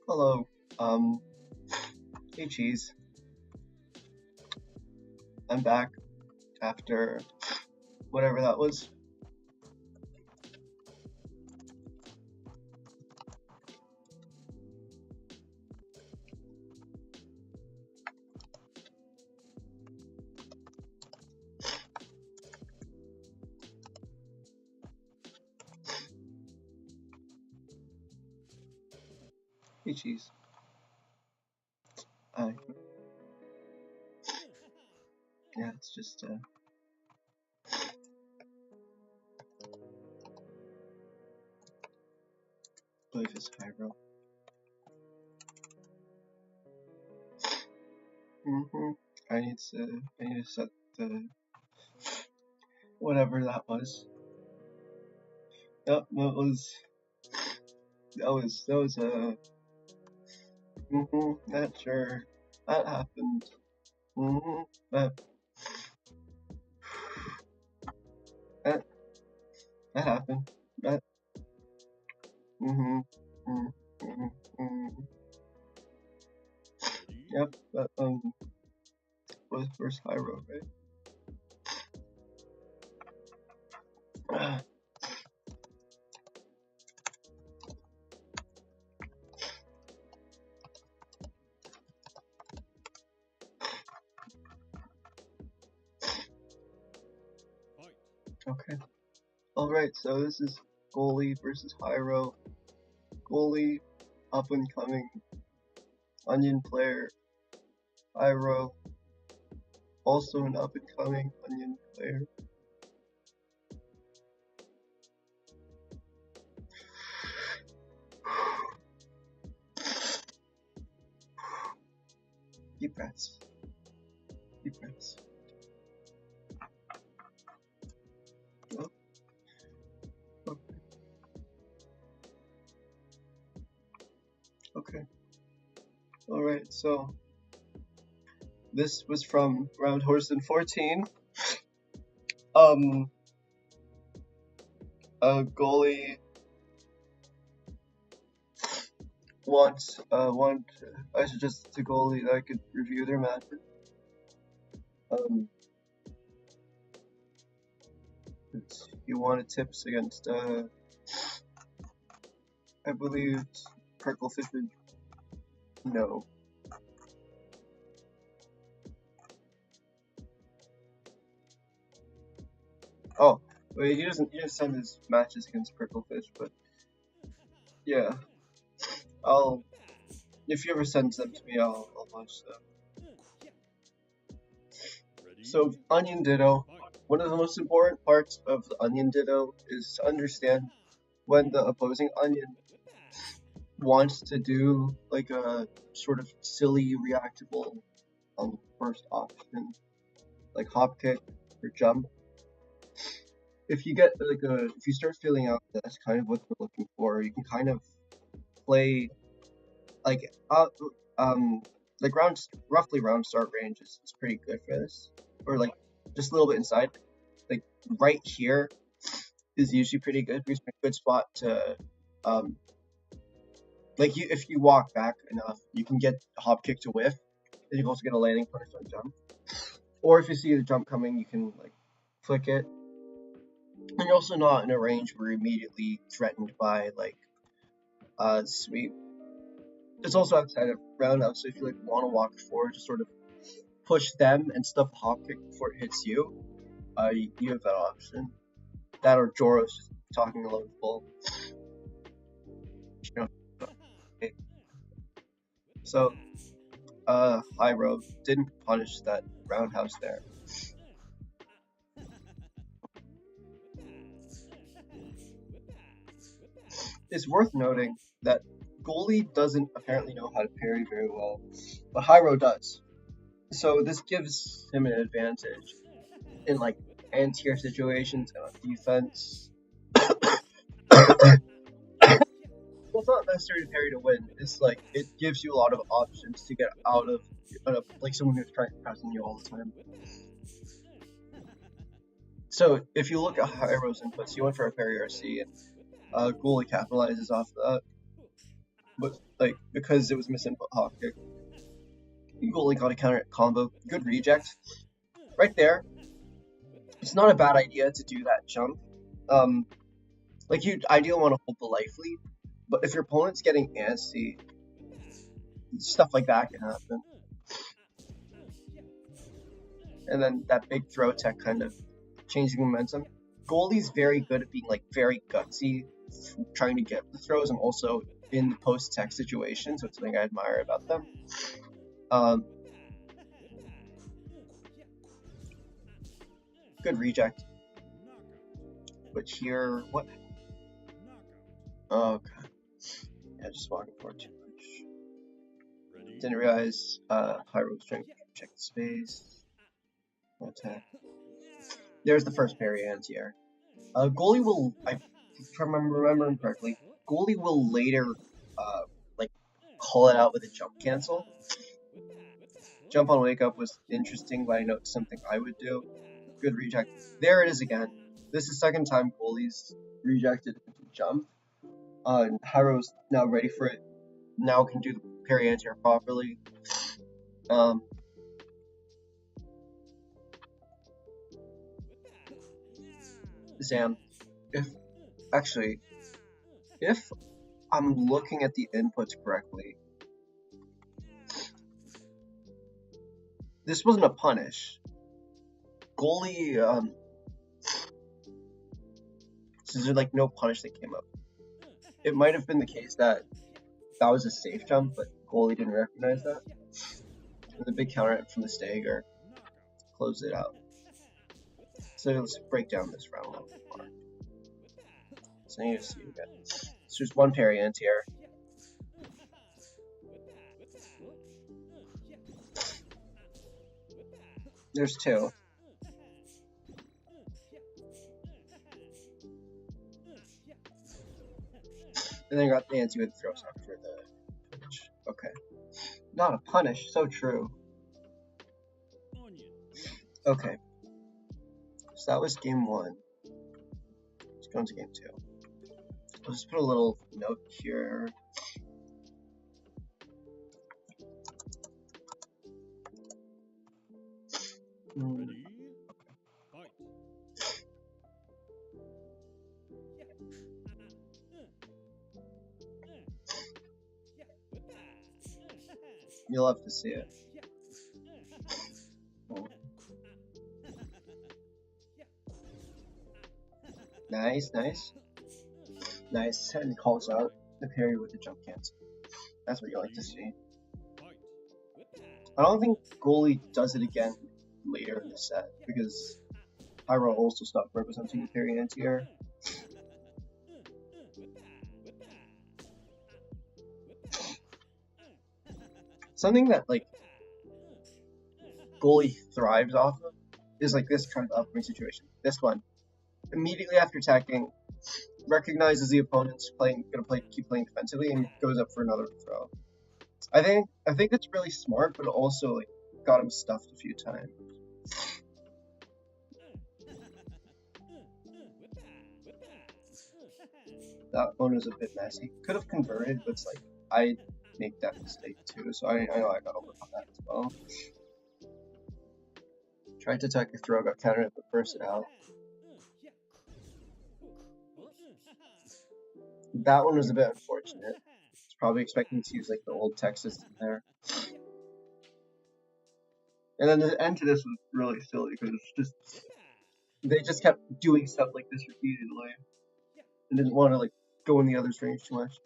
Hello. Um, hey Cheese. I'm back after whatever that was. Hey Cheese. I yeah, it's just believe it's Hyrule. Mm-hmm. I need to set the whatever that was. Yep, that was that sure that happened. That that that happened. That mm-hmm. Mm-hmm. Mm-hmm. Yep, that was first Hyrule, right? Okay. Alright, so this is Goalie versus Hyro. Goalie, up and coming Onion player. Hyro, also an up and coming Onion player. Deep breaths. Deep breaths. Oh, okay. Okay. Alright, so this was from round Horizon 14. Goalie I suggested to Goalie that I could review their matches. He wanted tips against I believe Pricklefish. No. Oh, wait, he doesn't send his matches against Pricklefish, but yeah. If he ever sends them to me, I'll watch them. So, Onion Ditto. One of the most important parts of the Onion Ditto is to understand when the opposing Onion wants to do like a sort of silly reactable first option, like hop kick or jump. If you start feeling out that's kind of what they're looking for, you can kind of play like like roughly round start range is pretty good for this, or like just a little bit inside, like right here is usually pretty good. It's a good spot to like if you walk back enough, you can get a hop kick to whiff, and you can also get a landing punish on jump. Or if you see the jump coming, you can like flick it. And you're also not in a range where you're immediately threatened by like sweep. It's also outside of roundhouse, so if you like want to walk forward, just sort of push them and stuff a hop kick before it hits you, you have that option. That or Joros just talking a lot of bull. You know, okay. So Hyro didn't punish that roundhouse there. It's worth noting that Goalie doesn't apparently know how to parry very well, but Hyro does. So this gives him an advantage in like anti-air situations and on defense. Well, it's not necessarily parry to win. It's like it gives you a lot of options to get out of like someone who's trying to press on you all the time. So if you look at Hyro's inputs, he went for a parry RC, and Goalie capitalizes off that. but like because it was misinput hawk kick, goalie got a counter combo. Good reject. Right there. It's not a bad idea to do that jump. Like you ideally want to hold the life lead, but if your opponent's getting antsy, stuff like that can happen. And then that big throw tech kind of changing momentum. Goalie's very good at being like very gutsy, trying to get the throws, and also in the post tech situation. So it's something I admire about them. Good reject. But here, what? Oh, okay. Yeah, just walking forward too much. Didn't realize Hyro was trying to check the space. Attack. There's the first parry anti-air. Goalie will, if I'm remembering correctly, goalie will later like call it out with a jump cancel. Jump on wake up was interesting, but I know it's something I would do. Good reject. There it is again. This is the second time goalie's rejected into jump. And Hyro's now ready for it. Now can do the parry anti-air properly. Zam, if I'm looking at the inputs correctly, this wasn't a punish. Goalie, so there's like no punish that came up. It might have been the case that that was a safe jump, but goalie didn't recognize that. And the big counter from the stagger closed it out. So let's break down this round a little bit more. So I need to see again. So there's one parry anti-air. There's two. And then I got the anti with the throws after the punish. Okay. Not a punish, so true. Okay. So that was game one. Let's go into game two. I'll just put a little note here. You'll have to see it. Nice, nice. Nice, and calls out the parry with the jump cancel. That's what you like to see. I don't think goalie does it again later in the set, because Hyro also stopped representing the parry anti-air. Something that like goalie thrives off of is like this kind of upbringing situation. This one, immediately after attacking, recognizes the opponent's keep playing defensively and goes up for another throw. I think it's really smart, but also like got him stuffed a few times. That one was a bit messy. Could have converted, but it's like I make that mistake too, so I know I got over on that as well. Tried to attack a throw, got countered, but burst it out. That one was a bit unfortunate. I was probably expecting to use like the old tech system there. And then the end to this was really silly because they just kept doing stuff like this repeatedly and didn't want to like go in the other's range too much.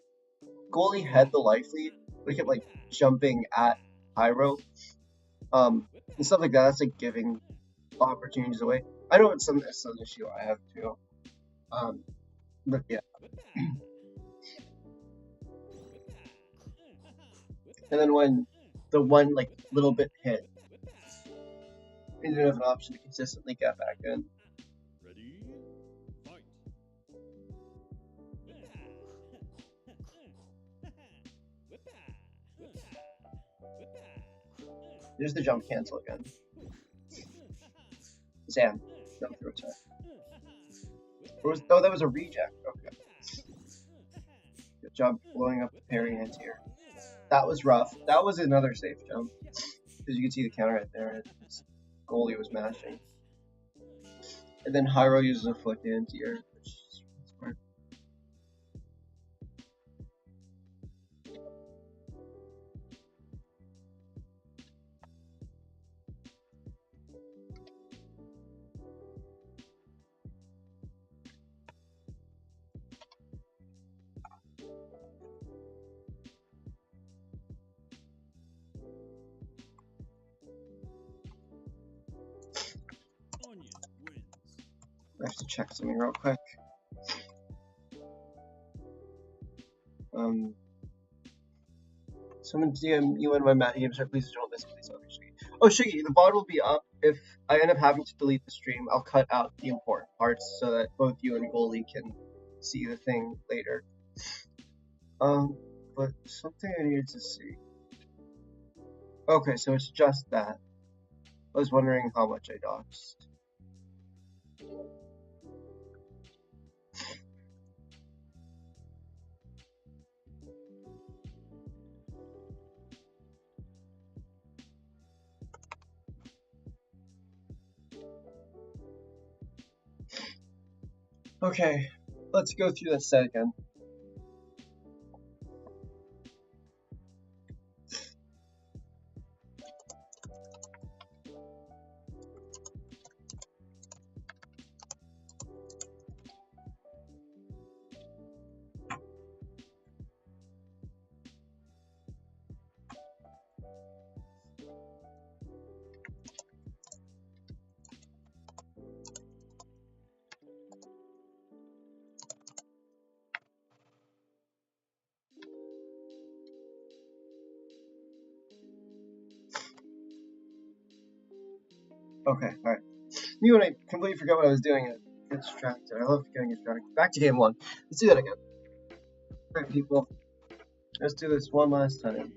Goalie had the life lead, but he kept like jumping at Hyro. And stuff like that. That's like giving opportunities away. I know it's an issue I have too. But yeah. And then when the one like little bit hit, he didn't have an option to consistently get back in. There's the jump cancel again. Zam, jump through attack. Oh, that was a reject. Okay. Good jump, blowing up the parry anti-air. That was rough. That was another safe jump. Because you can see the counter right there. His goalie was mashing. And then Hyro uses a flick anti-air, which is smart. I have to check something real quick. Someone DM you in my Matt games, please don't miss, please. Oh, Shygy, the VOD will be up. If I end up having to delete the stream, I'll cut out the important parts so that both you and Goalie can see the thing later. But something I needed to see. Okay, so it's just that. I was wondering how much I doxed. Okay, let's go through this set again. Okay, alright. You and I completely forgot what I was doing. I get distracted. I love getting distracted. Back to game one. Let's do that again. Alright, people. Let's do this one last time.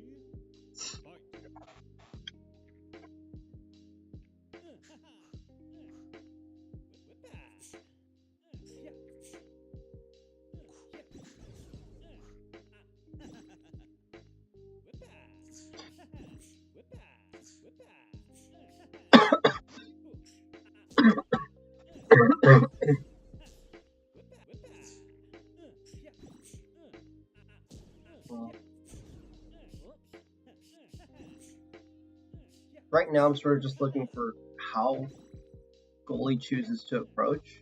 Right now, I'm sort of just looking for how Goalie chooses to approach.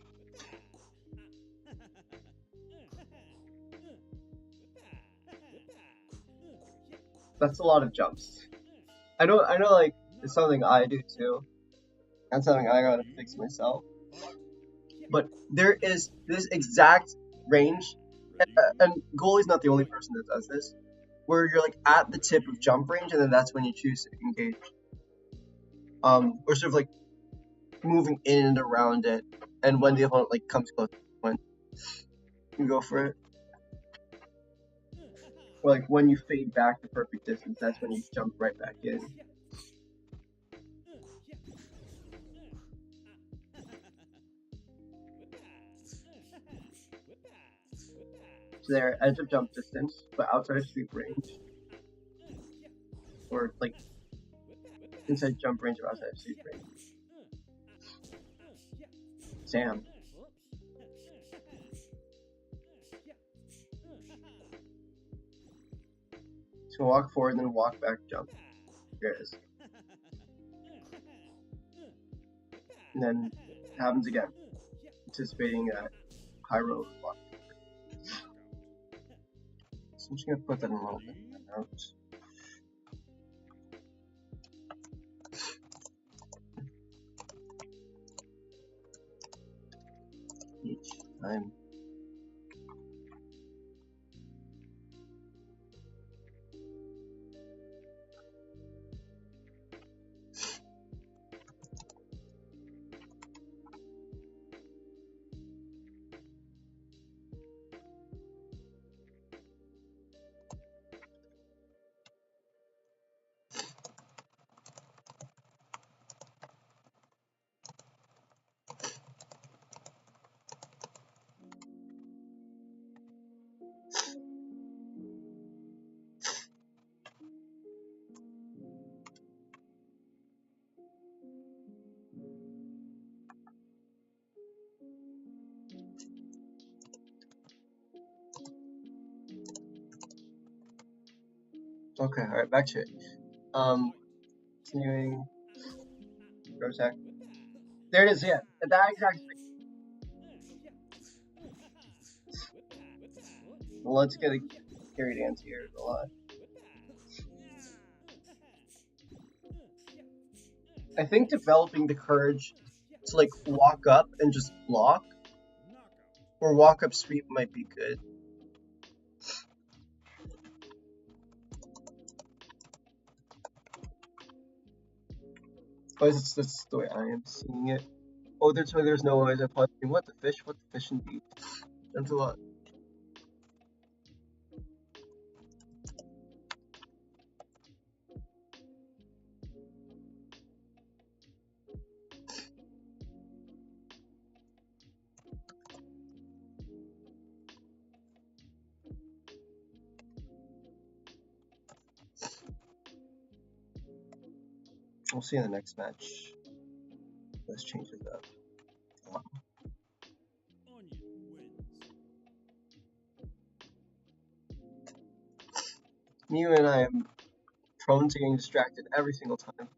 That's a lot of jumps. I know, like, it's something I do too. That's something I gotta fix myself. But there is this exact range, and Goalie's not the only person that does this, where you're like at the tip of jump range, and then that's when you choose to engage. Or sort of like moving in and around it, and when the opponent like comes close, when you go for it. Or like when you fade back the perfect distance, that's when you jump right back in. So they're edge of jump distance, but outside of sweep range. Or like inside jump range or outside of sweep range. Sam. So walk forward, then walk back, jump. There it is. And then it happens again. Anticipating that high road walk. So I'm just gonna put that in a little bit in my notes. Each time. Okay, alright, back to it. Continuing. Rosak. There it is, yeah. That exact. Well, let's get a carry dance here a lot. I think developing the courage to like walk up and just block, or walk up sweep might be good. At least that's the way I am seeing it. Oh, that's why there's no eyes. I thought, what the fish? What the fish indeed? That's a lot. We'll see in the next match. Let's change it up. You and I am prone to getting distracted every single time.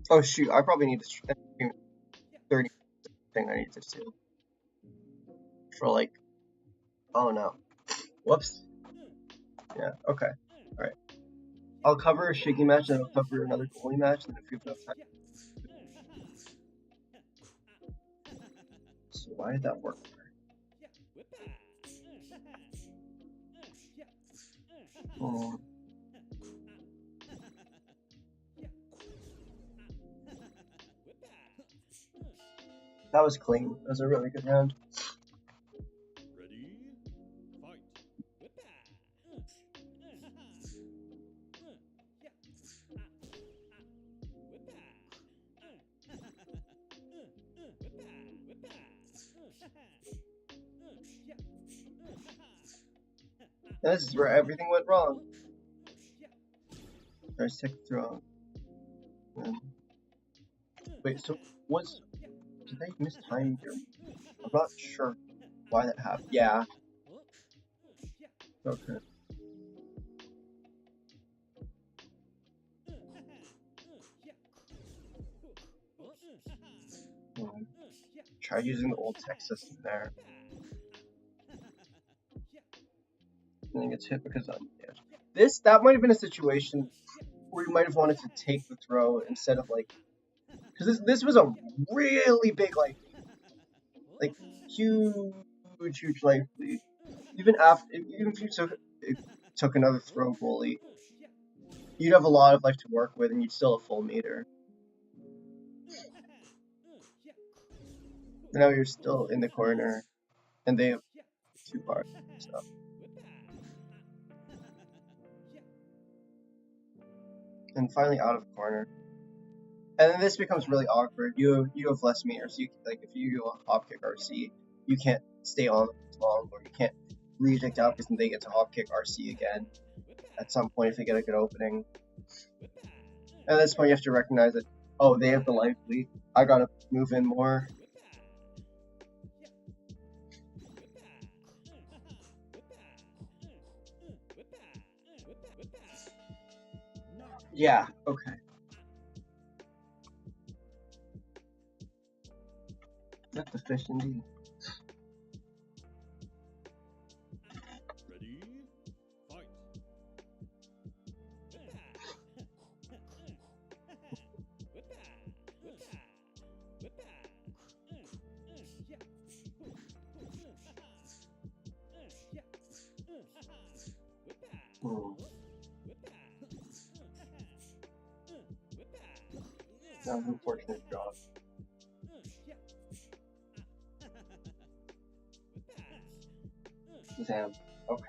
Oh shoot, I probably need to 30 thing I need to do. For like, oh no. Whoops. Yeah, okay. Alright. I'll cover a Shygy match, and I'll cover another goalie match, and if you have enough time. So why did that work? Oh. That was clean. That was a really good round. This is where everything went wrong. There's tick throw. Wait, so did they mistime here? I'm not sure why that happened. Yeah. Okay. Try using the old tech system there. And then gets hit because I'm dead. That might have been a situation where you might have wanted to take the throw instead of like, because this was a really big like huge life lead. Even if you took another throw goalie, you'd have a lot of life to work with, and you'd still have full meter. Now you're still in the corner, and they have 2 bars. So. And finally out of the corner. And then this becomes really awkward. You have less meters. So like if you do a hop kick RC, you can't stay on as long, or you can't reject out because then they get to hop kick RC again at some point if they get a good opening. And at this point you have to recognize that, oh, they have the life lead. I gotta move in more. Yeah, okay. That's the fish indeed. That was an unfortunate drop. Damn. Okay.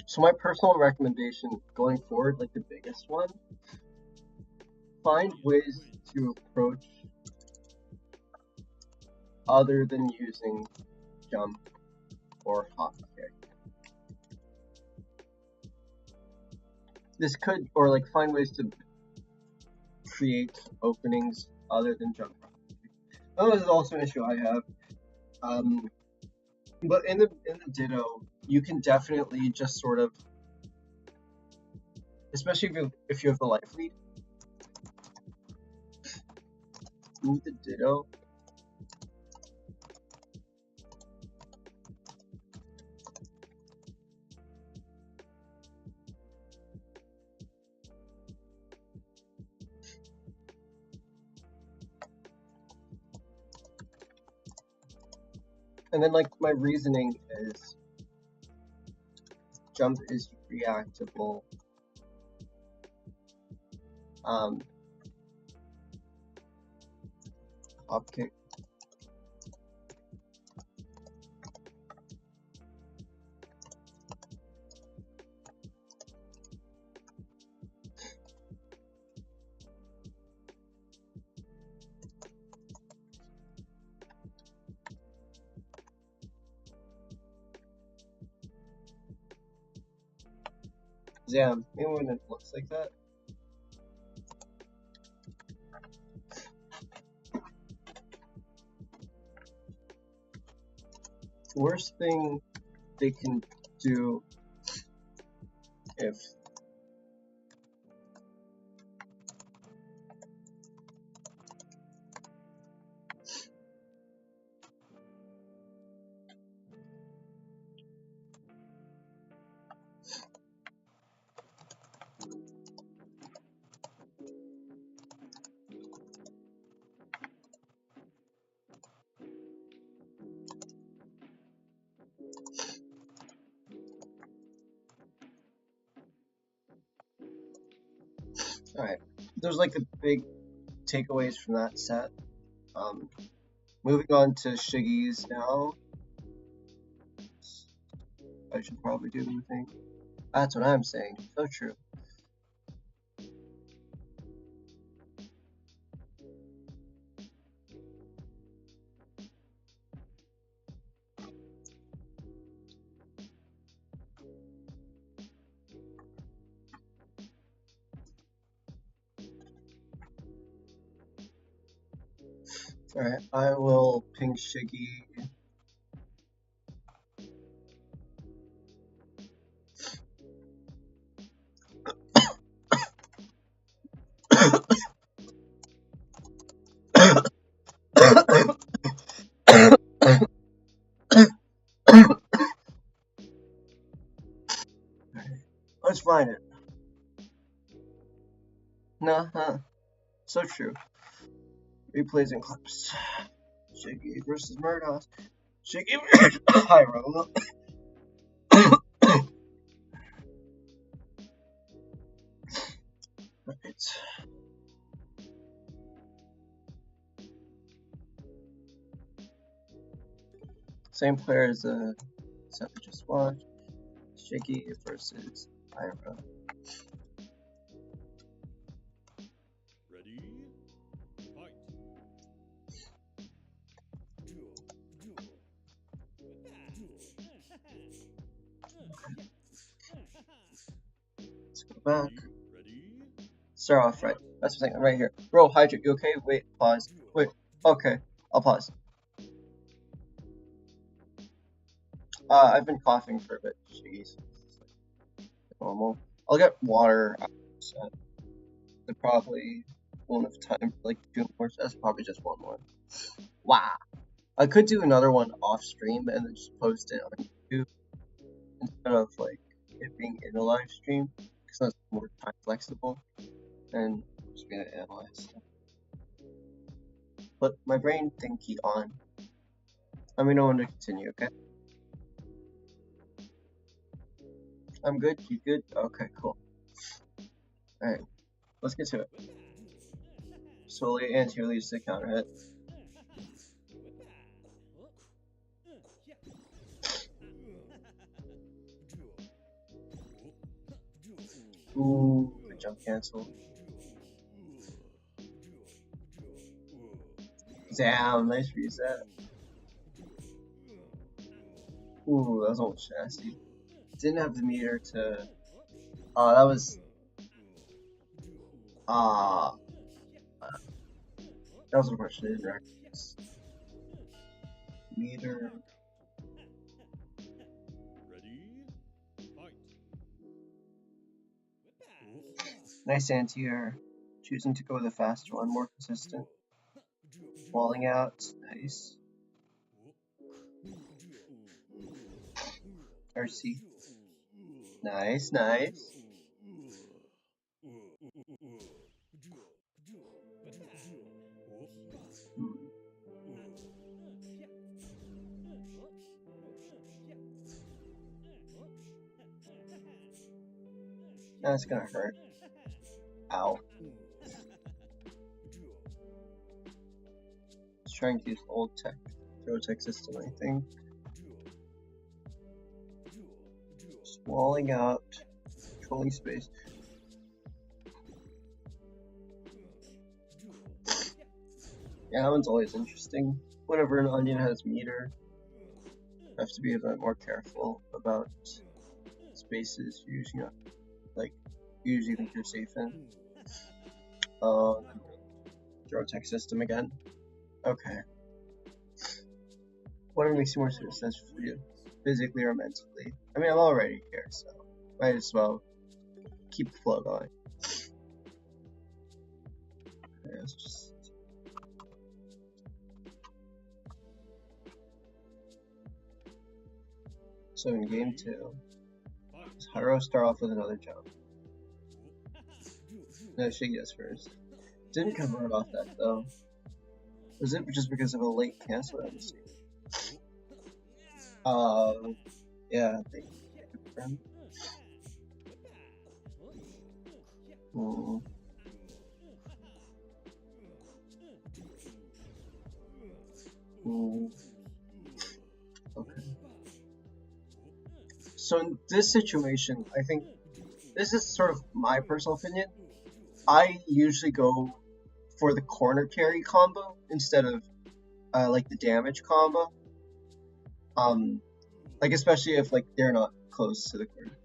So my personal recommendation going forward, like the biggest one, find ways to approach other than using jump or hop kick. This could, or like find ways to create openings other than jump. Oh, this is also an issue I have. But in the Ditto, you can definitely just sort of, especially if you have the life lead, move the Ditto. And then, like, my reasoning is jump is reactable. Hop kick. Yeah, maybe when it looks like that. Worst thing they can do if alright. There's like a big takeaways from that set. Moving on to Shiggy's now. I should probably do the thing. That's what I'm saying. So true. Alright, I will ping Shygy. Let's find it. Nah, huh. So true. Replays and clips. Shygy versus Murdoch. Shygy versus Hyro. Right. Same player as the set we just watched. Shygy versus Hyro. Let's go back. Start off right. That's the thing. I'm right here. Bro, Hydrate, you okay? Wait, pause. Wait, okay. I'll pause. I've been coughing for a bit. Jeez. Normal. I'll get water set. I probably won't have time for like 2 more sets. Probably just 1 more. Wow. I could do another one off stream and then just post it on YouTube instead of like it being in a live stream because that's more time flexible and I'm just gonna analyze stuff. But my brain thinky on. Let me know when to continue, okay? I'm good. You good? Okay, cool. Alright, let's get to it. Slowly anti-release the counter hit. Ooh, good jump cancel. Damn, nice reset. Ooh, that was almost nasty. Didn't have the meter to. That was. That was unfortunate. meter. Nice anti-air. Choosing to go with a faster one, more consistent. Walling out. Nice. RC. Nice, nice. That's gonna hurt. Ow. Let's try and use old tech, throw tech system, I think. Just walling out, controlling space. Yeah, that one's always interesting. Whenever an onion has meter, you have to be a bit more careful about spaces you're using up. Like, you usually think you're safe in. Throw tech system again. Okay. Whatever makes you more sense for you, physically or mentally. I mean, I'm already here, so might as well keep the flow going. Okay, let's just. So in game 2, does Hyro start off with another jump? No, Shygy does first. Didn't convert off that though. Was it just because of a late cancel at the stage? Yeah, I think. Okay. So in this situation, I think this is sort of my personal opinion. I usually go for the corner carry combo instead of like the damage combo. Like especially if like they're not close to the corner.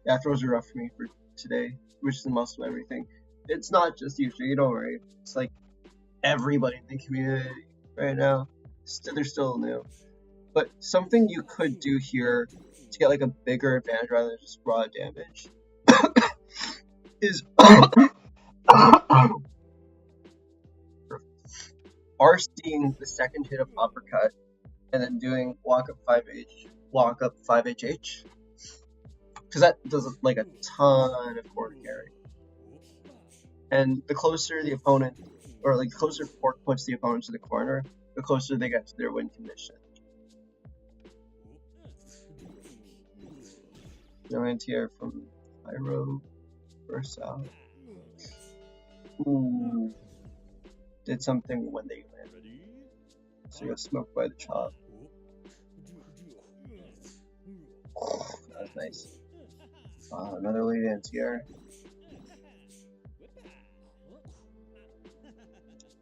Yeah, afterwards were rough for me for today, which is the most of everything. It's not just you, don't worry. It's like everybody in the community right now. They're still new. But something you could do here to get like a bigger advantage rather than just raw damage is RCing the second hit of uppercut and then doing walk up 5HH. Because that does like a ton of corner carry. And the closer the opponent, or like the closer Pork puts the opponent to the corner, the closer they get to their win condition. No anti-air from Hyro first out. Ooh. Did something when they win. So you got smoked by the chop. That was nice. Another lead anti-air.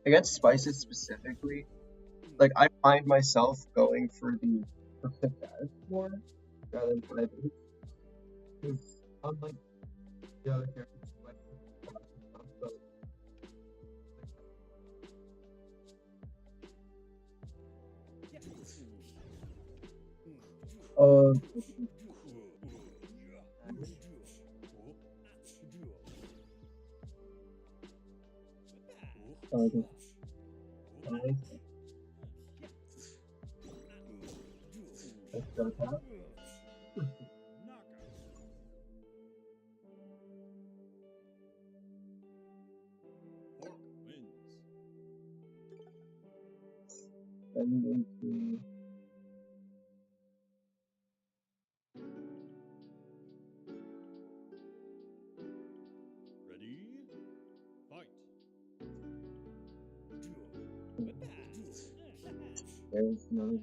Against spices specifically, like I find myself going for the bad more rather than what I do. Because unlike the other characters, let's go top. I'm going to there's no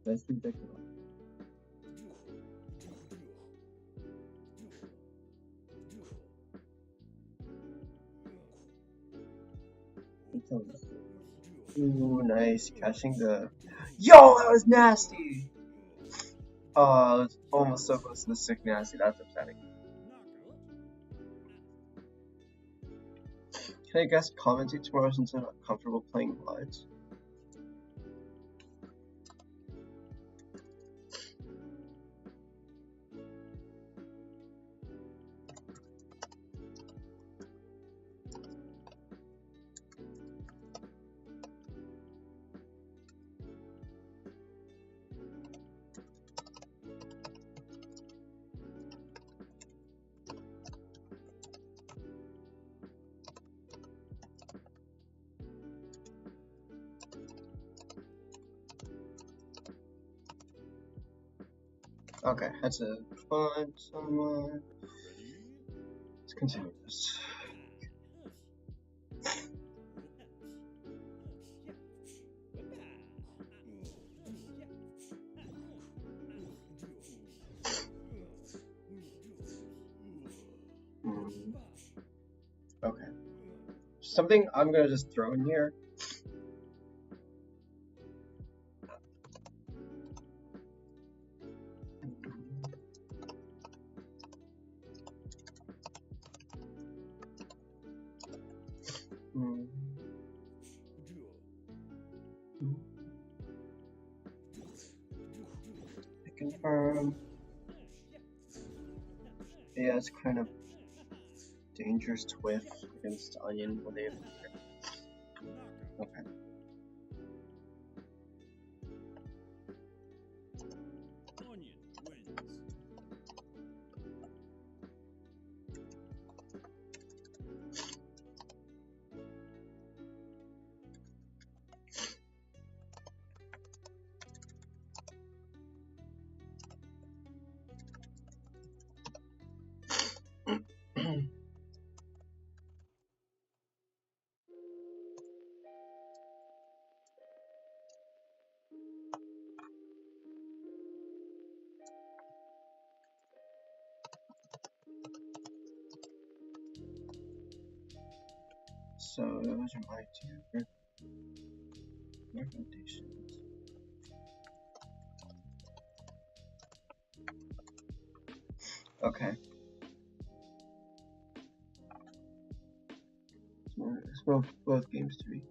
that's ridiculous. Oh, ooh, nice. Catching the... Yo, that was nasty! Oh, it's almost so close to the sick nasty. That's upsetting. Can I guess commentate tomorrow since I'm not comfortable playing lives? Okay, had to find someone. Let's continue this. Okay. Something I'm gonna just throw in here. Confirm. Yeah, it's kind of dangerous to whiff against Onion when they have okay. So those are my two recommendations. Okay. So both games to be.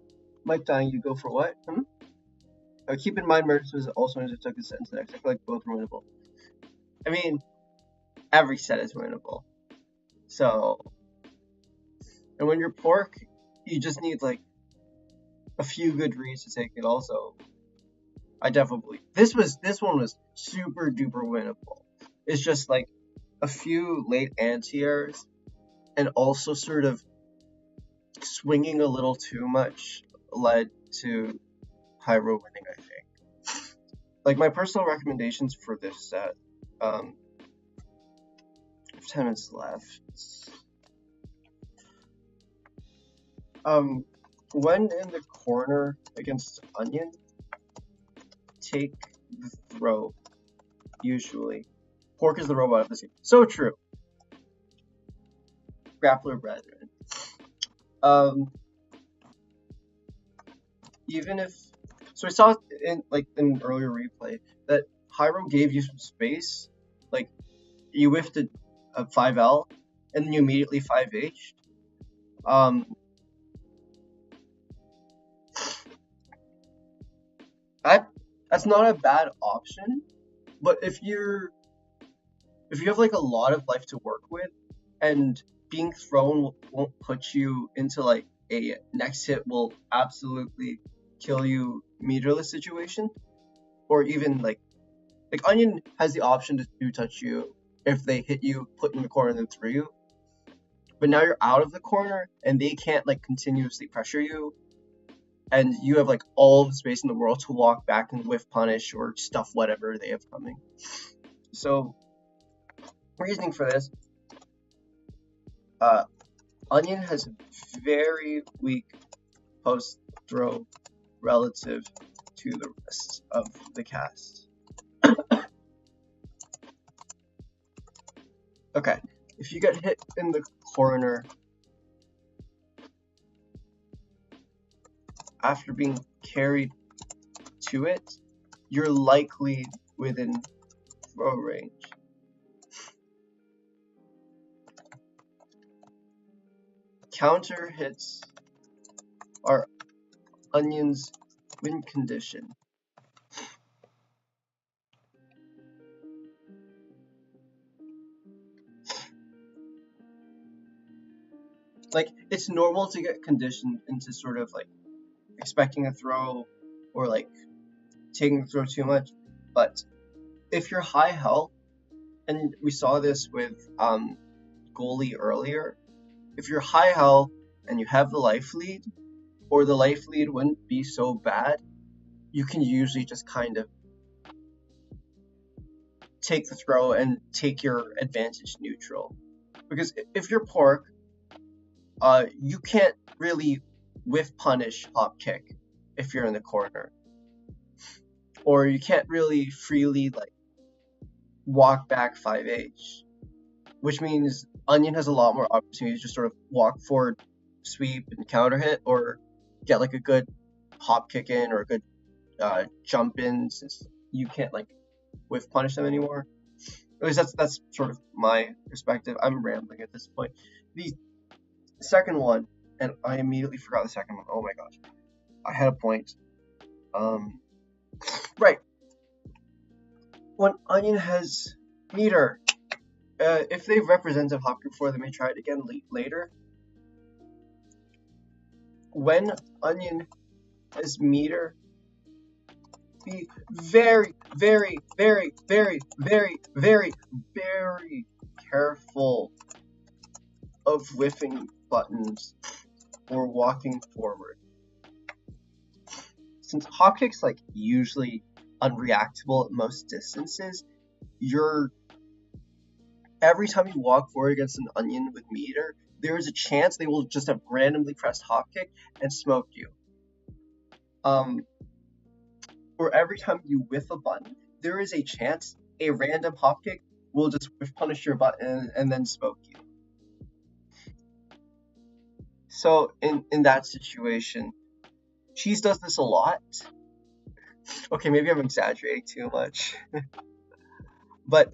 Mike dying, you go for what? Keep in mind, Mertz was also took a sentence next. I feel like both are winnable. I mean, every set is winnable. So, and when you're pork, you just need like a few good reads to take it. Also, I definitely this one was super duper winnable. It's just like a few late anti-airs, and also sort of swinging a little too much led to Pyro winning, I think. Like, my personal recommendations for this set, 10 minutes left. When in the corner against Onion, take the throw, usually. Pork is the robot of the team. So true. Grappler brethren. Even if so, I saw in an earlier replay that Hyro gave you some space, like you whiffed a 5L and then you immediately 5H. That's not a bad option, but if you have like a lot of life to work with, and being thrown won't put you into like a next hit will absolutely kill you meterless situation, or even like Onion has the option to do touch you if they hit you, put in the corner, and then through you. But now you're out of the corner and they can't like continuously pressure you, and you have like all the space in the world to walk back and whiff punish or stuff whatever they have coming. So reasoning for this, Onion has very weak post throw relative to the rest of the cast. Okay, if you get hit in the corner, after being carried to it, you're likely within throw range. Counter hits are Onion's win condition. Like, it's normal to get conditioned into sort of like expecting a throw or like taking the throw too much, but if you're high health, and we saw this with Goalie earlier, if you're high health and you have the life lead, or the life lead wouldn't be so bad, you can usually just kind of take the throw and take your advantage neutral. Because if you're Pork, you can't really whiff punish hop kick if you're in the corner, or you can't really freely like walk back 5H, which means Onion has a lot more opportunities to just sort of walk forward, sweep, and counter hit, or get like a good hop kick in or a good jump in, since you can't like whiff punish them anymore. At least that's sort of my perspective. I'm rambling at this point. The second one, and I immediately forgot the second one. Oh my gosh, I had a point. Right. When Onion has meter, if they've represented hop kick before, they may try it again later. When Onion has meter, be very, very, very, very, very, very, very careful of whiffing buttons or walking forward. Since hop kick's like usually unreactable at most distances, every time you walk forward against an Onion with meter, there is a chance they will just have randomly pressed hop kick and smoked you. Or every time you whiff a button, there is a chance a random hop kick will just whiff punish your button and then smoke you. So in that situation, Cheese does this a lot. Okay, maybe I'm exaggerating too much. But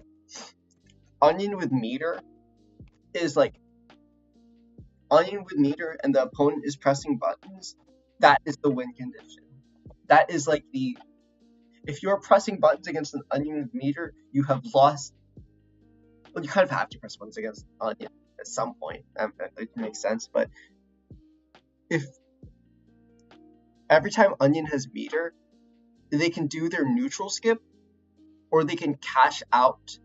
Onion with meter is like Onion with meter and the opponent is pressing buttons. That is the win condition. That is like if you're pressing buttons against an Onion with meter, you have lost. Well, you kind of have to press buttons against Onion at some point. It makes sense, but if every time Onion has meter, they can do their neutral skip, or they can cash out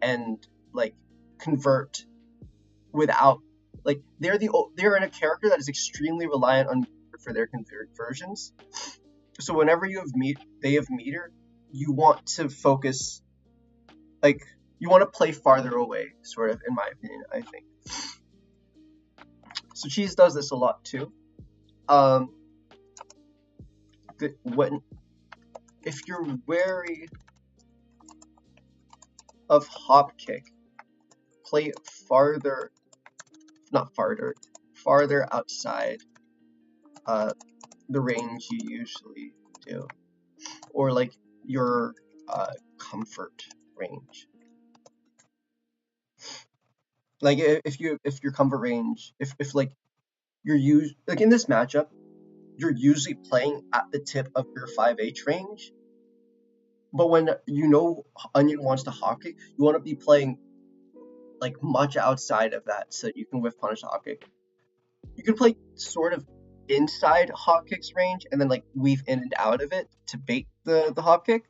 and like convert without like they're in a character that is extremely reliant on meter for their conversions. So whenever they have meter, you want to focus, like you want to play farther away, sort of, in my opinion, I think. So Cheese does this a lot too. If you're wary of hop kick, play farther outside the range you usually do, or like your comfort range. Like if your comfort range, if like you're like in this matchup, you're usually playing at the tip of your 5H range. But when you know Onion wants to hop kick, you want to be playing like much outside of that so that you can whiff punish hop kick. You can play sort of inside hop kick's range and then like weave in and out of it to bait the hop kick.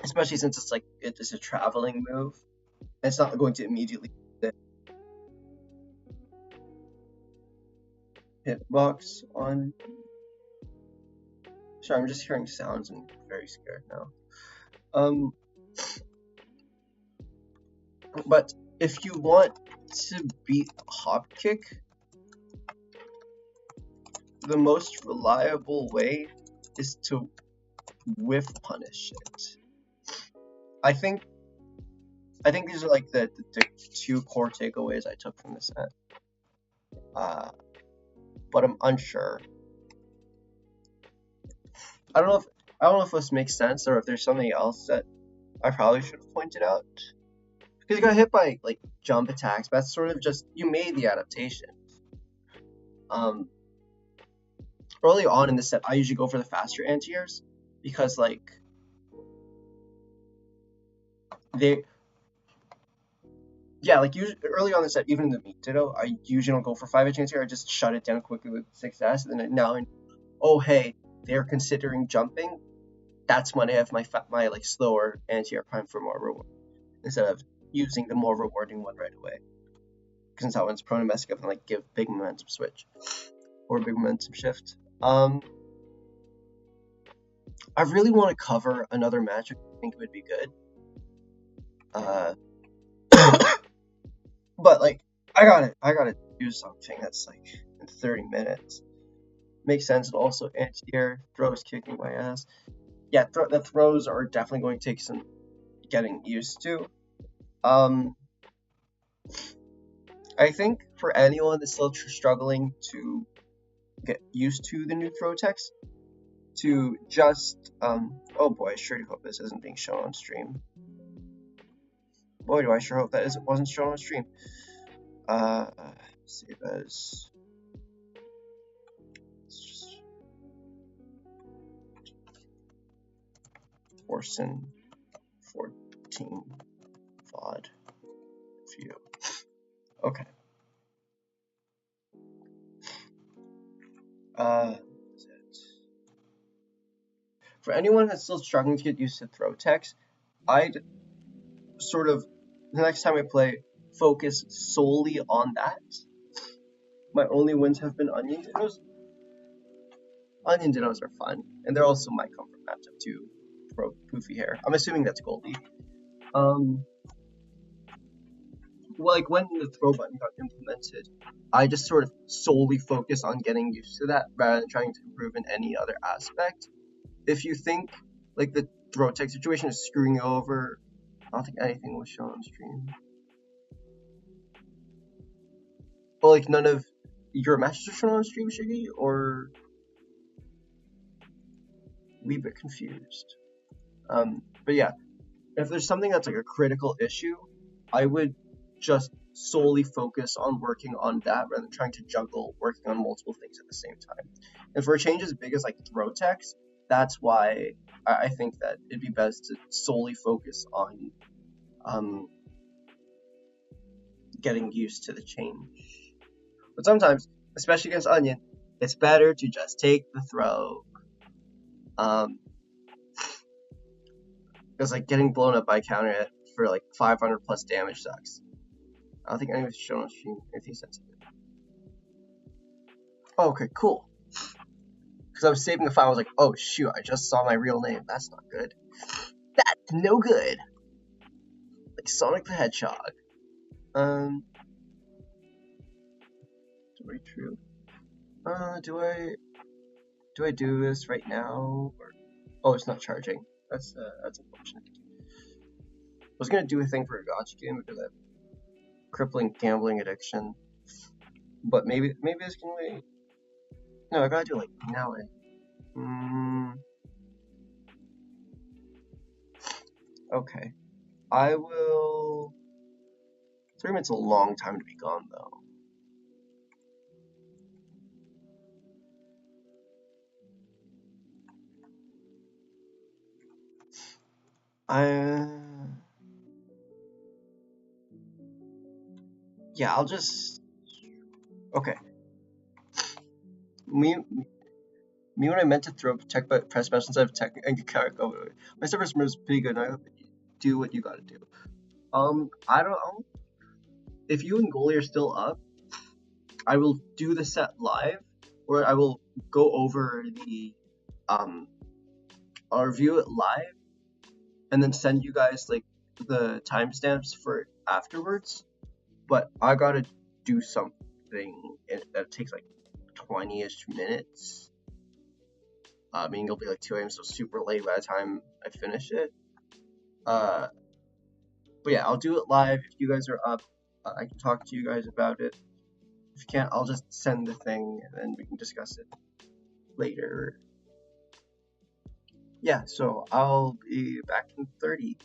Especially since it's a traveling move. It's not going to immediately hitbox on. Sorry, I'm just hearing sounds and I'm very scared now. But if you want to beat hop kick, the most reliable way is to whiff punish it. I think these are like the two core takeaways I took from this set. but I'm unsure. I don't know if this makes sense or if there's something else that I probably should have pointed out. Because you got hit by like jump attacks, but that's sort of just you made the adaptation. Early on in the set, I usually go for the faster anti-airs because like like usually early on in the set, even in the meat ditto, I usually don't go for 5 anti-air. I just shut it down quickly with 6S, and then now oh hey, they're considering jumping. That's when I have my like slower anti-air prime for more reward instead of using the more rewarding one right away. Since that one's prone to messing up and like give big momentum switch or big momentum shift. I really want to cover another match. I think it would be good. But like I gotta do something that's like in 30 minutes. Makes sense, and also anti-air throws kicking my ass. Yeah, the throws are definitely going to take some getting used to. I think for anyone that's still struggling to get used to the new throw text, to just oh boy, I sure do hope this isn't being shown on stream. Boy, do I sure hope that wasn't shown on stream. Save as Forsen 14 VOD view. Okay. For anyone that's still struggling to get used to throw text, I'd sort of, the next time I play, focus solely on that. My only wins have been Onion Dittos. Onion Dittos are fun, and they're also my comfort matchup too. Throw poofy hair. I'm assuming that's Goalie. Well, like when the throw button got implemented, I just sort of solely focus on getting used to that rather than trying to improve in any other aspect. If you think like the throw tech situation is screwing you over, I don't think anything was shown on stream. Well, like none of your matches are shown on stream, Shygy, or we a bit confused. But yeah, if there's something that's like a critical issue, I would just solely focus on working on that rather than trying to juggle working on multiple things at the same time. And for a change as big as like throw text, that's why I think that it'd be best to solely focus on getting used to the change. But sometimes, especially against Onion, it's better to just take the throw. Because like getting blown up by counter hit for like 500 plus damage sucks. I don't think anyone's shown on stream anything sensitive. Oh, okay, cool. Because I was saving the file, I was like, oh shoot, I just saw my real name. That's not good. That's no good. Like Sonic the Hedgehog. Very true. Do I do this right now? Or, oh, it's not charging. That's unfortunate. I was gonna do a thing for a gotcha game because I have crippling gambling addiction, but maybe this can wait. No, I gotta do it like now. Okay, I will. 3 minutes is a long time to be gone though. Yeah, I'll just. Okay. Me when I meant to throw tech but press special instead of tech and character. Oh, my service is pretty good and I hope you do what you gotta do. I don't know. If you and Goalie are still up, I will do the set live, or I will go over the I'll review it live and then send you guys like the timestamps for it afterwards. But I gotta do something that takes like 20-ish minutes. I mean, it'll be like 2 a.m. so super late by the time I finish it. But yeah, I'll do it live. If you guys are up, I can talk to you guys about it. If you can't, I'll just send the thing and then we can discuss it later. Yeah, so I'll be back in 30.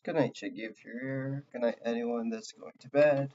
Good night, Shygy, if you're here. Good night, anyone that's going to bed.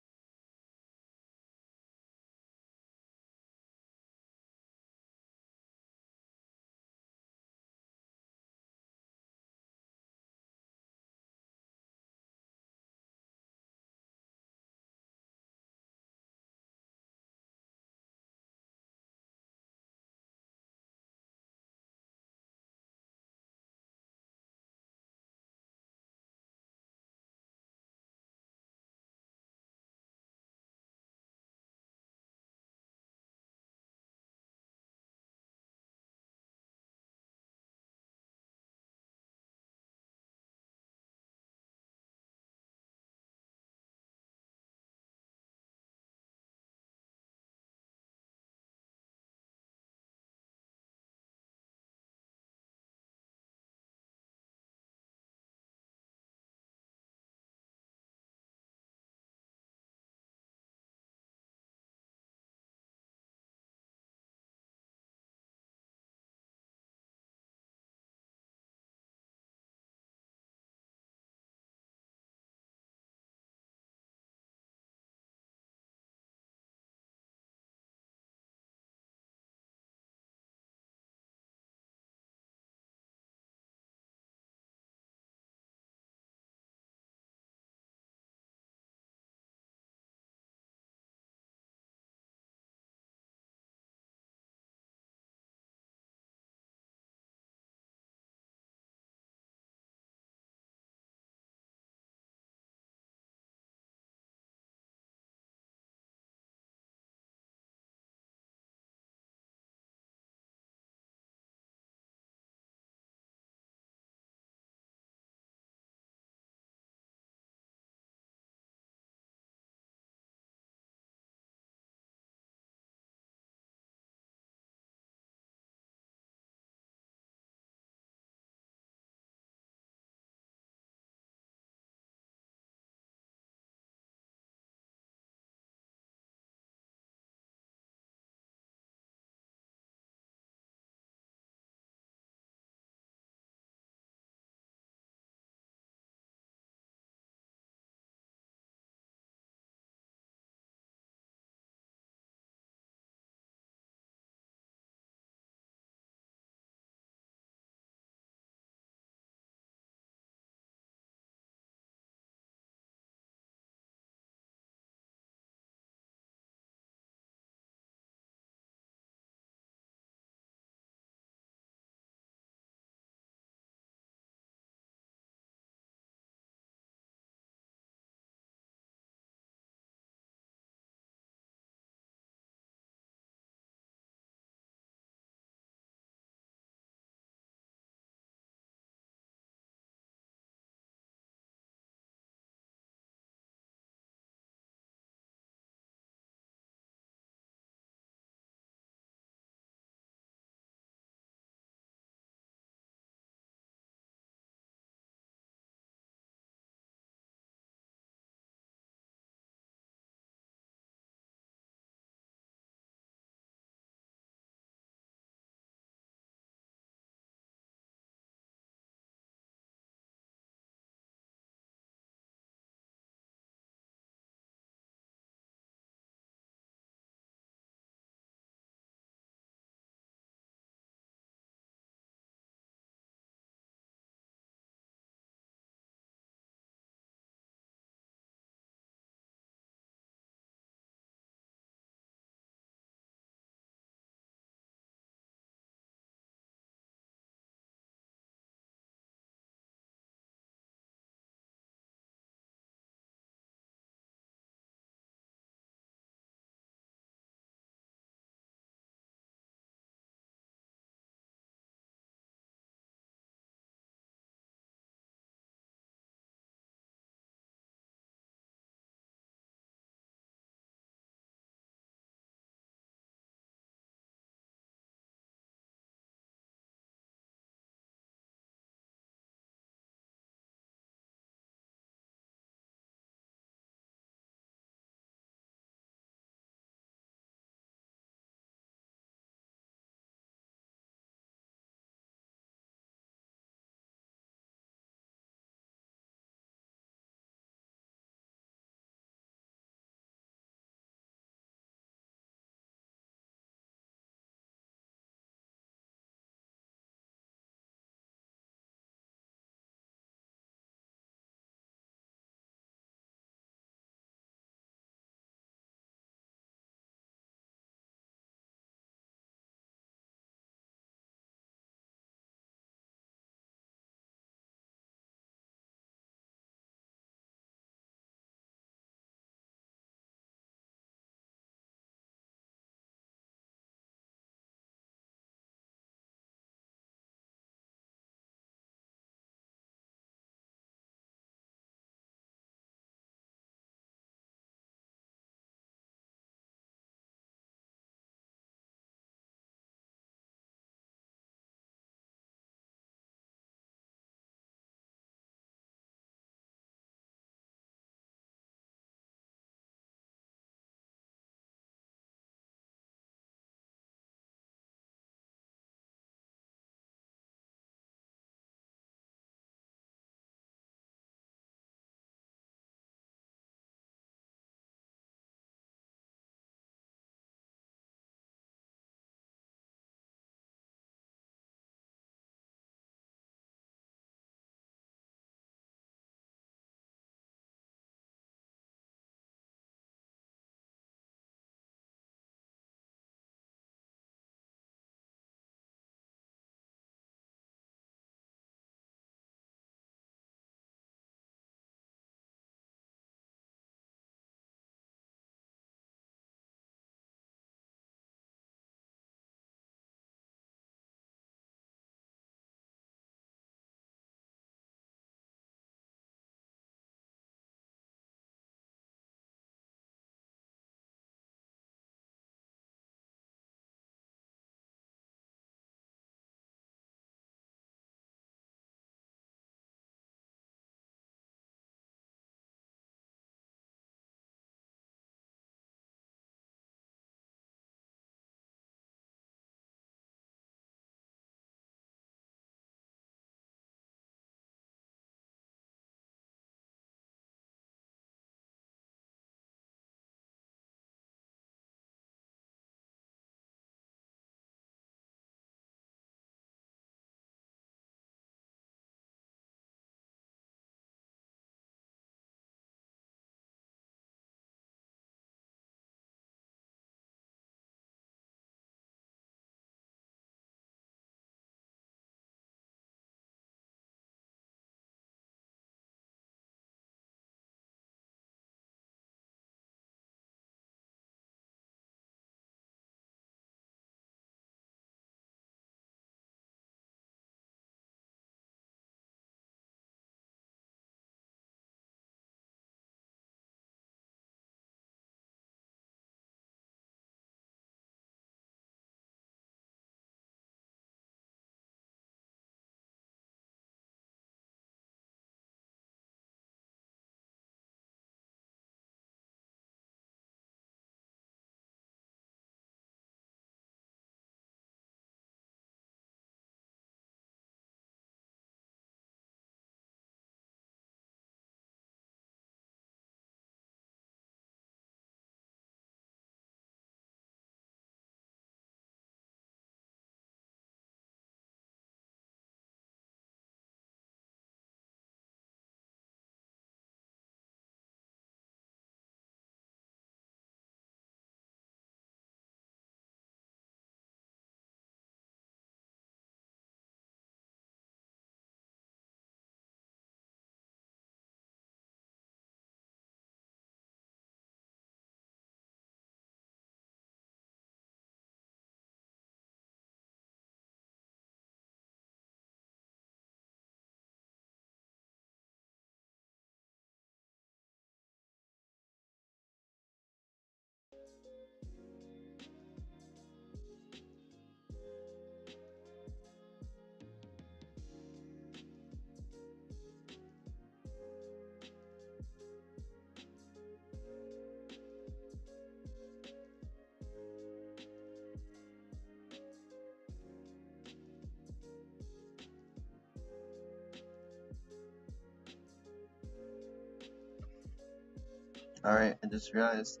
Alright, I just realized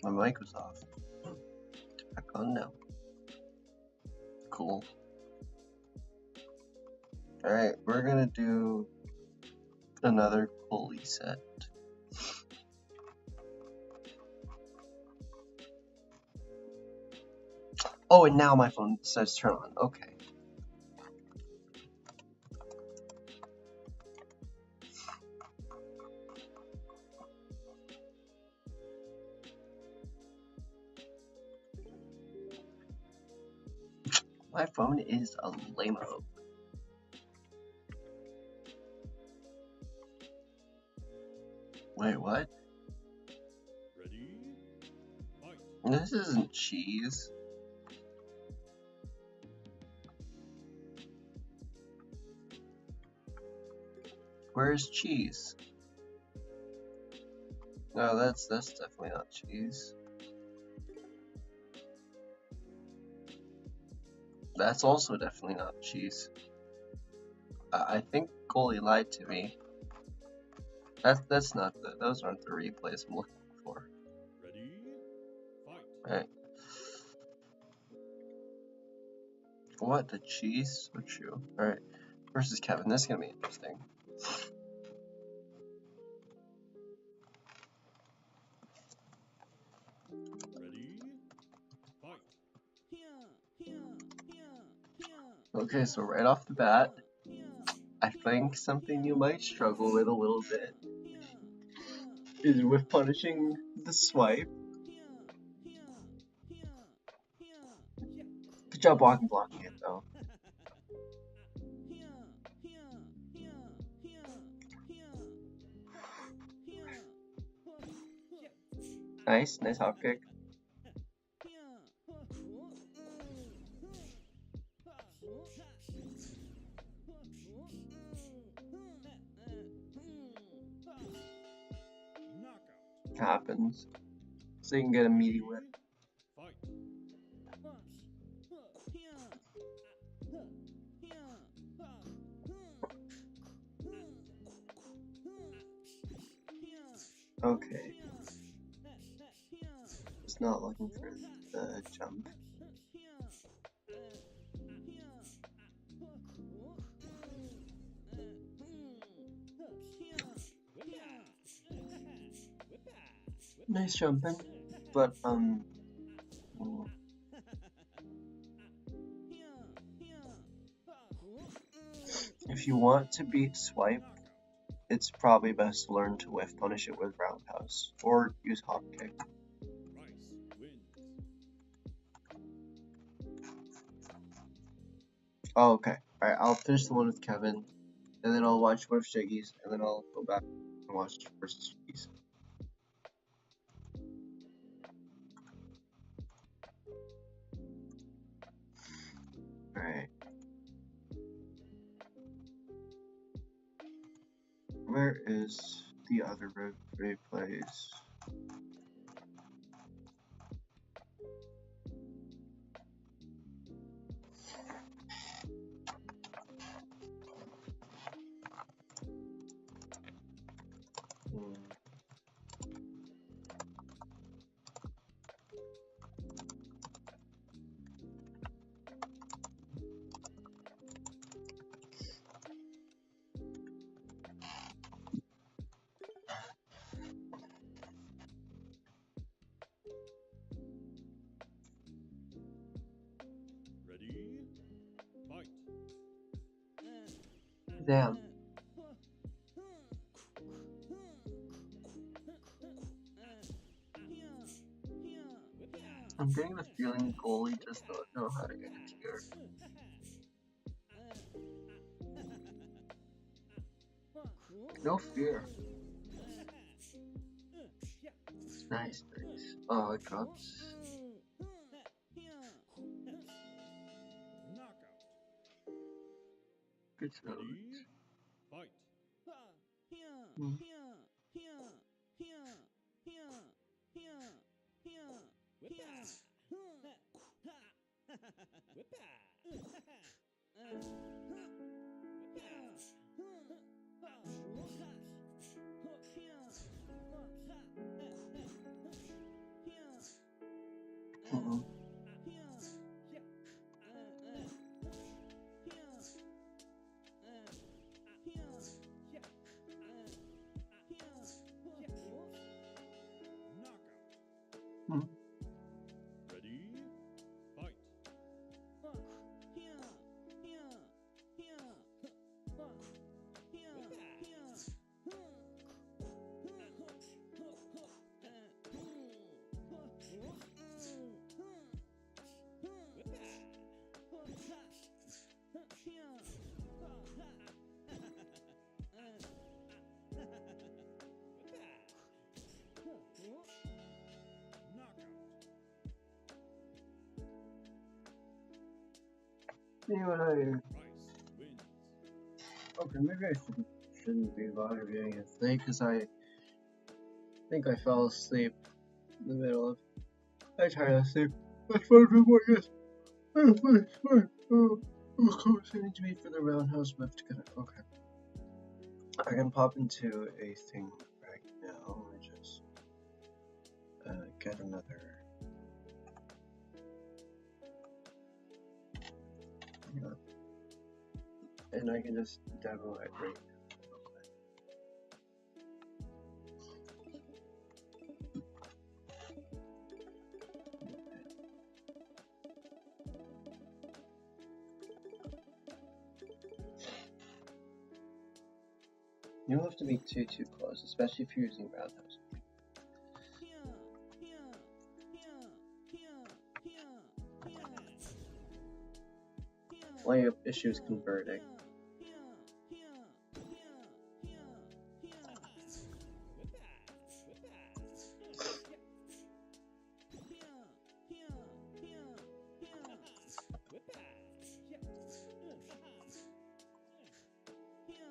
my mic was off. Back on now. Cool. Alright, we're gonna do another goalie set. Oh, and now my phone says turn on. Okay. My phone is a lame-o. Wait, what? Ready? Fight. This isn't cheese. Where's cheese? No, that's definitely not cheese. That's also definitely not cheese. I think Goalie lied to me. That's not those aren't the replays I'm looking for. Ready? Fight. Right. What, the cheese? So true. Alright. Versus Kevin. This is gonna be interesting. Ready? Fight. Okay, so right off the bat, I think something you might struggle with a little bit is with punishing the swipe. Good job blocking it though. Nice hop kick. Happens. So you can get a meaty whip. Fight. Okay. Just not looking for the jump. Nice jumping, but if you want to beat swipe, it's probably best to learn to whiff punish it with roundhouse or use hop kick. Oh, okay. Alright, I'll finish the one with Kevin, and then I'll watch one of Shygy's, and then I'll go back and watch versus Shygy's. Alright. Where is the other replays? Ready? Fight. Damn. I'm getting the feeling Goalie just don't know how to get it here. No fear. Nice. Oh, it drops. Good job. Ready? Fight. Hmm. Ready? Fight. You know what Rice wins. Okay, maybe I shouldn't be bothering you today because I think I fell asleep in the middle of. I tried to sleep. That's what I'm doing. Of course, I need to meet for the roundhouse lift. Okay. I can pop into a thing right now. Let me just get another. And I can just demo it right now. You don't have to be too close, especially if you're using roundhouse. Layup issues converting.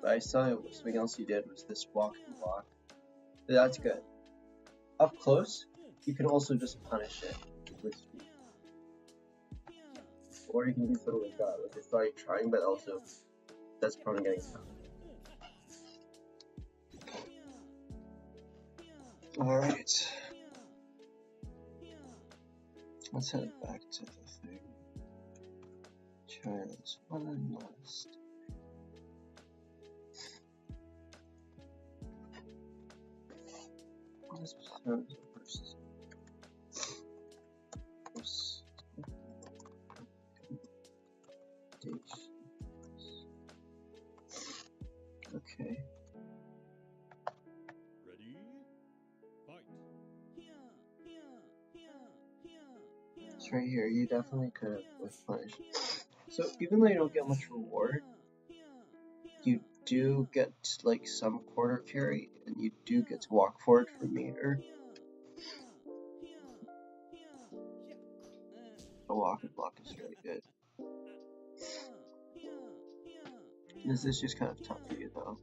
But I saw something else you did was this walk and block. That's good. Up close, you can also just punish it with speed. Or you can do something like that, like it's like trying, but also that's prone to getting stuck. Alright. Let's head back to the thing. Try this one last. This was the first. Okay. Ready? Fight. It's right here. You definitely could have with punish. So even though you don't get much reward, you do get like some quarter carry, and you do get to walk forward for a meter. The walk and block is really good. This is just kind of tough for you though.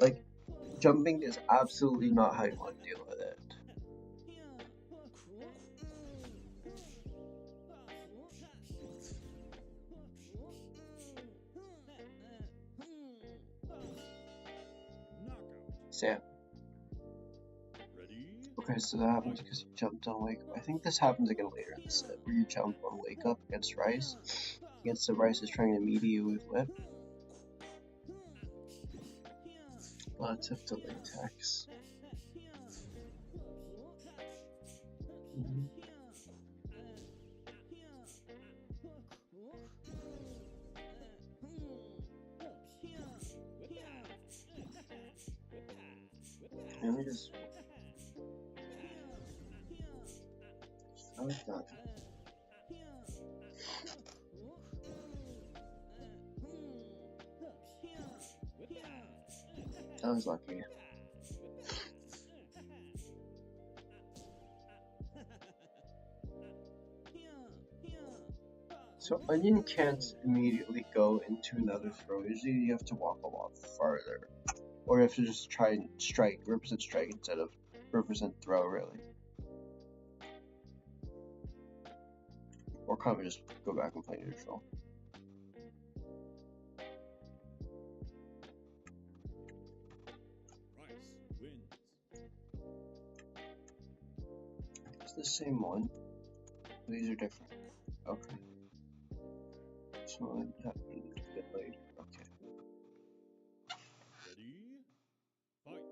Like, jumping is absolutely not how you want to deal with it. Sam. Okay, so that happens because you jumped on Wake Up. I think this happens again later in the set, where you jump on Wake Up against Rice. Against the Rice is trying to meet you with Whip. Lots of delay attacks. Let me just. How is that? That was lucky. So Onion can't immediately go into another throw. Usually you have to walk a lot farther. Or you have to just try and strike, represent strike instead of represent throw, really. Or kind of just go back and play neutral. Rice wins. It's the same one. These are different. Okay. So that happened a bit later. Okay. Ready? Fight.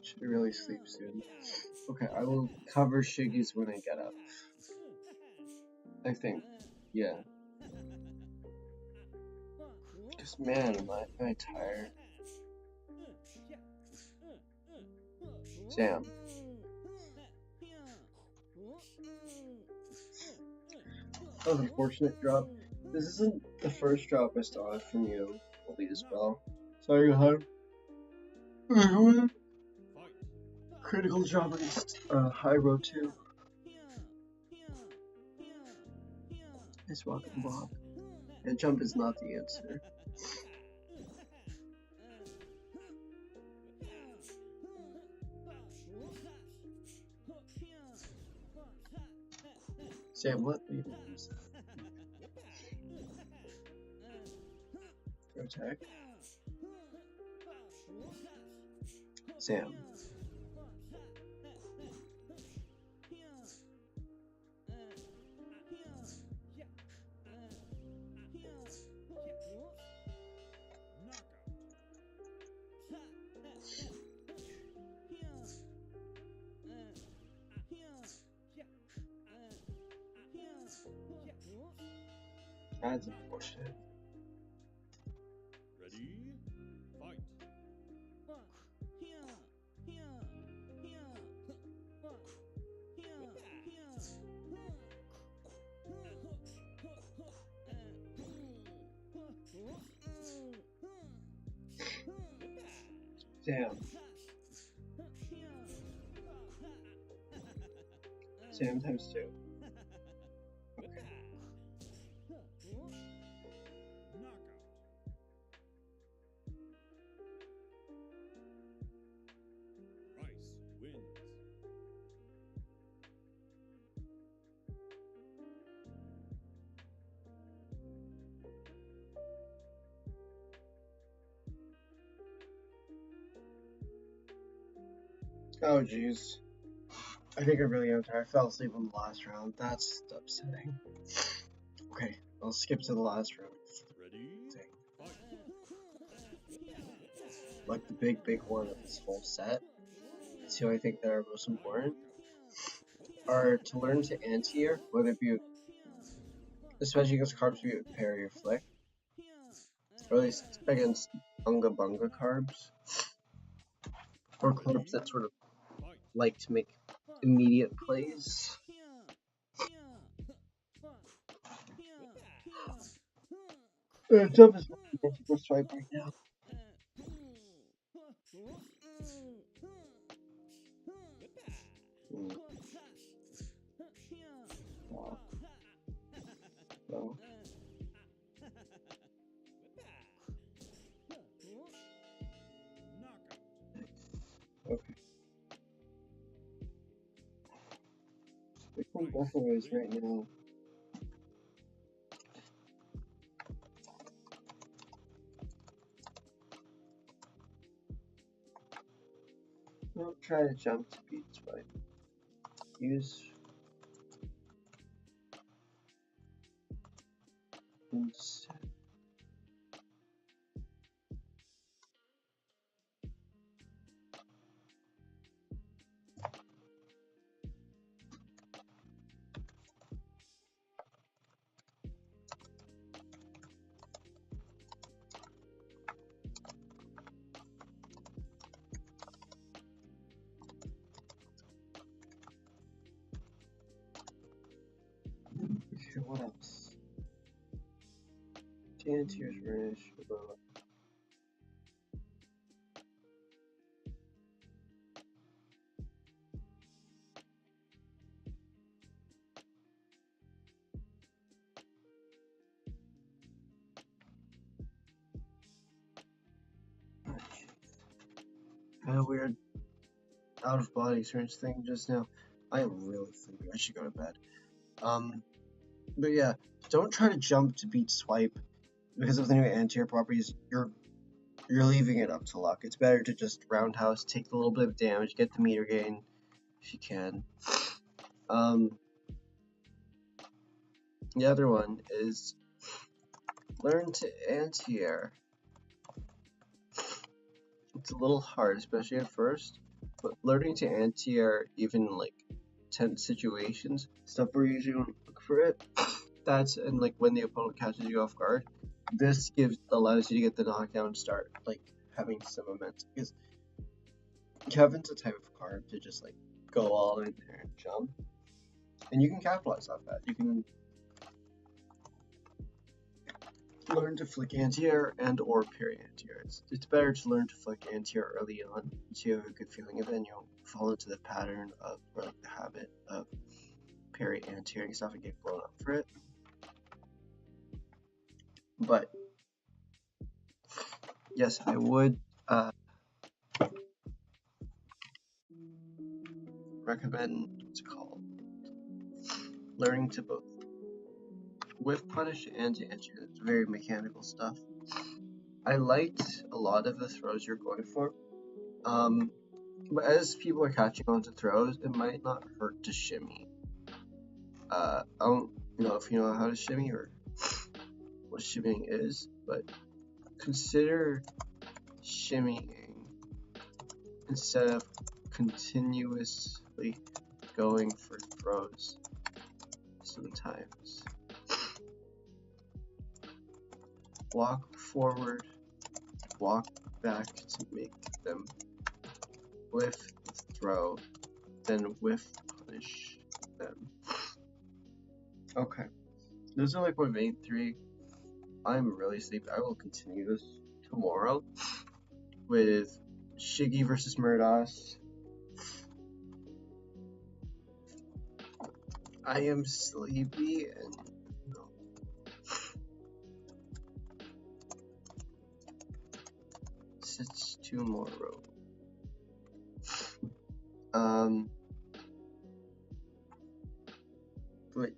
Should really sleep soon. Okay, I will cover Shyggy's when I get up. I think. Yeah. Because, man, am I tired. Sam. That was an unfortunate drop. This isn't the first drop I saw from you, Goalie, as well. Sorry, hard. Critical drop against High Row 2. Nice walk and block. And jump is not the answer. Sam, what? Attack. Sam. That's unfortunate. Ready? Fight. Sam. Sam times 2. Okay. Rice wins. Oh, jeez. I think I really am tired. I fell asleep on the last round. That's upsetting. Okay, I'll skip to the last round. Ready? Fight. Like the big one of this whole set. Two I think that are most important are to learn to anti-air, whether it be, especially against carbs with parry or flick, or at least against Unga Bunga carbs, or carbs that sort of like to make immediate plays. Jump is for swipe right now. Wow. No. Okay. Which one definitely is right now? I'll try to jump to beat swipe. Use instead. Okay, what else? Tears Vanish. Kind of weird out of body experience thing just now. I am really sleepy. I should go to bed. But yeah, don't try to jump to beat swipe because of the new anti-air properties. You're leaving it up to luck. It's better to just roundhouse, take a little bit of damage, get the meter gain if you can. The other one is learn to anti-air. It's a little hard, especially at first, But learning to anti-air, even in like tense situations, stuff where you usually don't look for it, that's and like when the opponent catches you off guard, this allows you to get the knockdown start, like having some momentum. Because Kevin's the type of card to just like go all in there and jump, and you can capitalize off that. You can learn to flick anti-air and or parry anti-air. It's better to learn to flick anti-air early on so you have a good feeling of it and you don't fall into the pattern of, or like the habit of parry anti-air and stuff and get blown up for it. But yes, I would recommend what's called learning to both whiff punish and anti-air. It's very mechanical stuff. I liked a lot of the throws you're going for. But as people are catching on to throws, it might not hurt to shimmy. I don't know if you know how to shimmy or what shimmying is, but consider shimmying instead of continuously going for throws sometimes. Walk forward, walk back to make them whiff throw, then whiff punish them. Okay, those are like my main three. I'm really sleepy. I will continue this tomorrow with Shygy versus Murdos. I am sleepy and it's tomorrow. But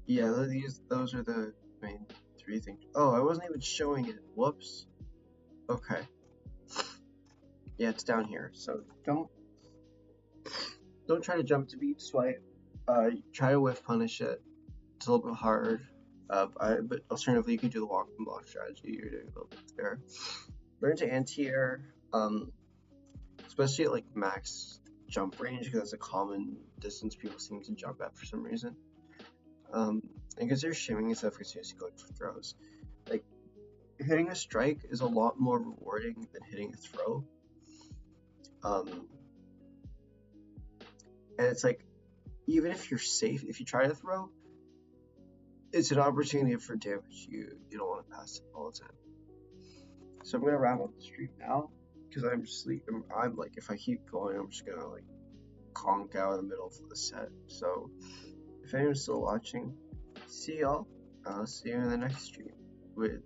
yeah, those are the main three things. Oh, I wasn't even showing it. Whoops. Okay. Yeah, it's down here. So don't try to jump to beat swipe. Try to whiff punish it. It's a little bit hard. But alternatively, you could do the walk and block strategy. You're doing a little bit there. Learn to anti-air, especially at like max jump range, because that's a common distance people seem to jump at for some reason. And because they're shimming and stuff, continuously going for throws. Like hitting a strike is a lot more rewarding than hitting a throw. And it's like, even if you're safe, if you try to throw, it's an opportunity for damage you don't want to pass all the time. So I'm gonna wrap up the stream now because I'm sleeping. I'm like, if I keep going, I'm just gonna like conk out in the middle of the set. So if anyone's still watching, see y'all. I'll see you in the next stream with